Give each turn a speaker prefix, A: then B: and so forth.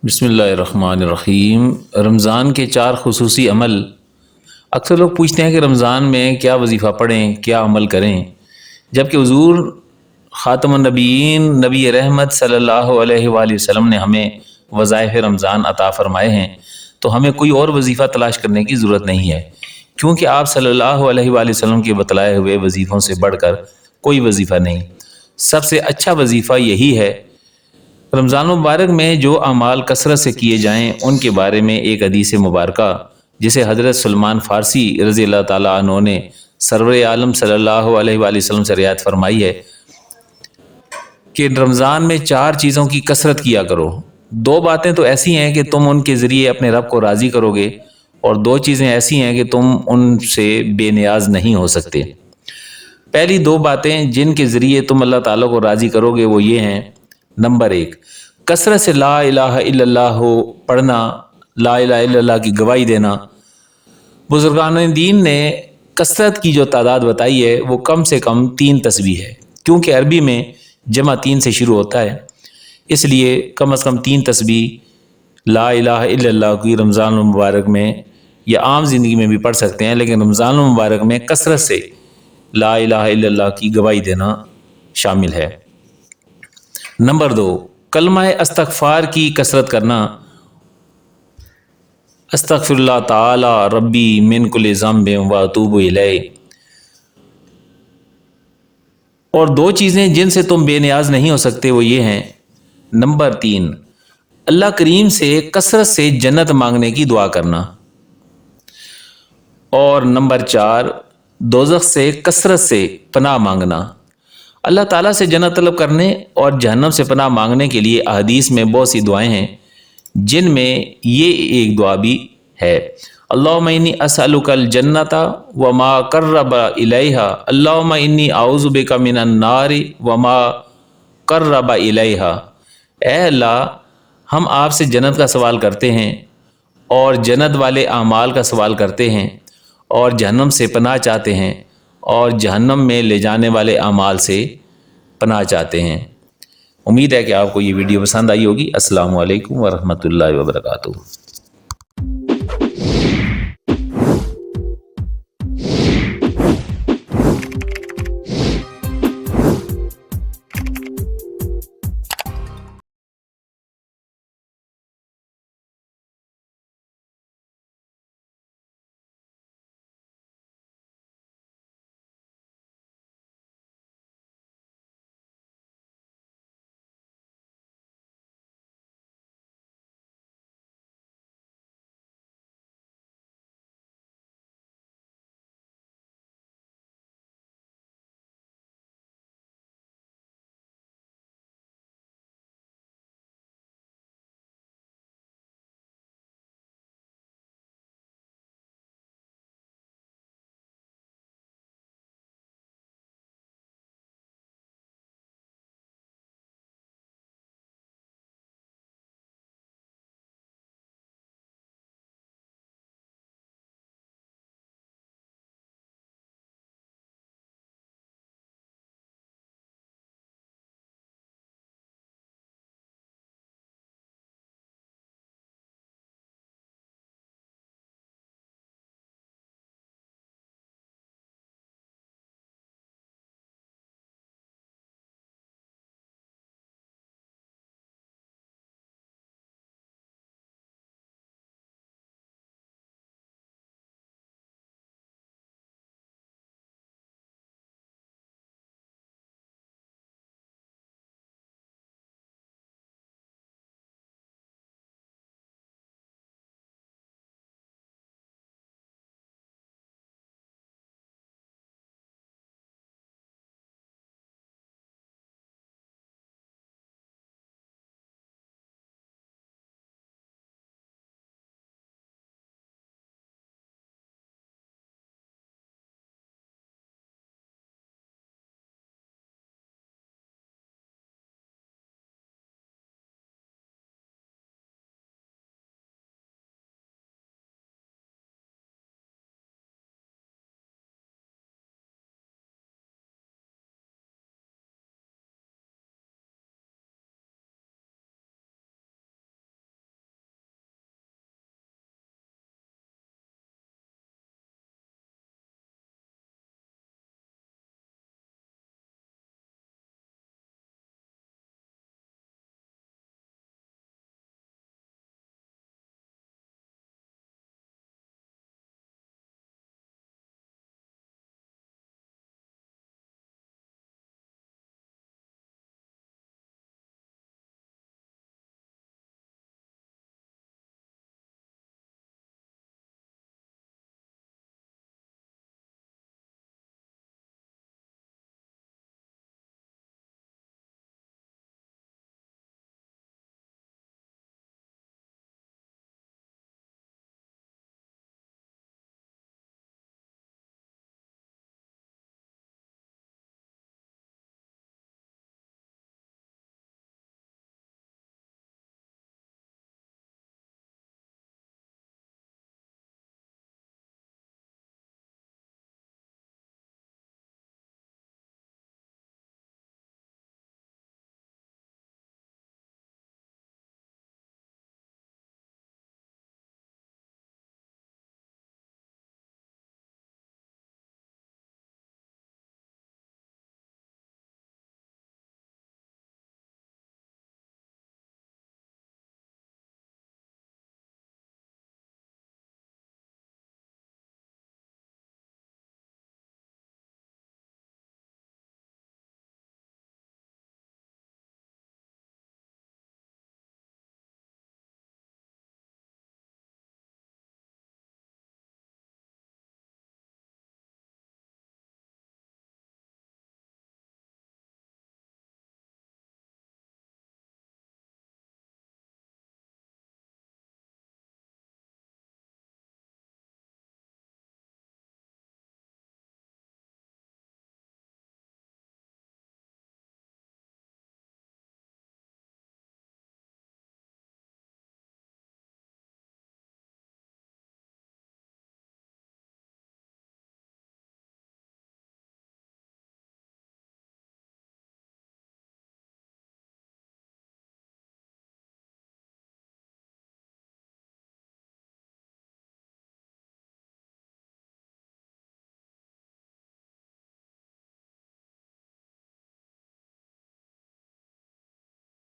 A: बिस्मिल्लाहिर्रहमानिर्रहीम। रमज़ान के 4 खुसूसी अमल। अक्सर लोग पूछते हैं कि रमज़ान में क्या वजीफ़ा पढ़ें, क्या अमल करें, जबकि हुज़ूर ख़ातमुन नबीयीन नबी रहमत सल्लल्लाहु अलैहि वसल्लम ने हमें वज़ाइफ़ रमज़ान अता फ़रमाए हैं, तो हमें कोई और वजीफ़ा तलाश करने की ज़रूरत नहीं है, क्योंकि आप सल्लल्लाहु अलैहि वसल्लम के बतलाए हुए वजीफ़ों से बढ़कर कोई वजीफ़ा नहीं। सबसे अच्छा वजीफ़ा यही है। रमज़ान मुबारक में जो अमाल कसरत से किए जाएँ, उनके बारे में एक हदीस मुबारका जिसे हज़रत सलमान फ़ारसी रज़ी अल्लाह ताला अन्हु ने सरवर आलम सल्लल्लाहु अलैहि वसल्लम से रियायत फरमाई है कि रमज़ान में 4 चीज़ों की कसरत किया करो। 2 बातें तो ऐसी हैं कि तुम उनके ज़रिए अपने रब को राज़ी करोगे, और 2 चीज़ें ऐसी हैं कि तुम उनसे बेनियाज नहीं हो सकते। पहली 2 बातें जिनके ज़रिए तुम अल्लाह ताला को राज़ी करोगे वो ये हैं। नंबर 1, कसरत से ला इलाहा इल्लल्लाह पढ़ना, ला इलाहा इल्लल्लाह की गवाही देना। बुजुर्गान दीन ने कसरत की जो तादाद बताई है वो कम से कम 3 तस्बीह है, क्योंकि अरबी में जमा 3 से शुरू होता है, इसलिए कम से कम 3 तस्बीह ला इलाहा इल्लल्लाह की रमज़ान मुबारक में या आम ज़िंदगी में भी पढ़ सकते हैं, लेकिन रमज़ान मुबारक में कसरत से ला इलाहा इल्लल्लाह की गवाही देना शामिल है। नंबर 2, कलमा इस्तग़फ़ार की कसरत करना। अस्तग़फ़िरुल्लाह ताला रब्बी मिन कुल्लि ज़ंबिन व अतूबु इलैह। और 2 चीज़ें जिनसे तुम बेनियाज नहीं हो सकते वो ये हैं। नंबर 3, अल्लाह करीम से कसरत से जन्नत मांगने की दुआ करना। और नंबर 4, दोज़ख से कसरत से पनाह मांगना। अल्लाह ताला से जन्नत तलब करने और जहन्नम से पनाह मांगने के लिए अहदीस में बहुत सी दुआएं हैं, जिनमें ये एक दुआ भी है। अल्लाहुम्मा इन्नी असअलुकल जन्नता व मा क़र्रबा इलैहा, अल्लाहुम्मा इन्नी आऊज़ु बिका मिनन नारि व मा क़र्रबा इलैहा। ऐ अल्लाह, हम आपसे जन्नत का सवाल करते हैं और जन्नत वाले आमाल का सवाल करते हैं, और जहन्नम से पनाह चाहते हैं और जहन्नम में ले जाने वाले आमाल से पनाह चाहते हैं। उम्मीद है कि आपको ये वीडियो पसंद आई होगी। अस्सलामु अलैकुम व रहमतुल्लाहि व बरकातुहू।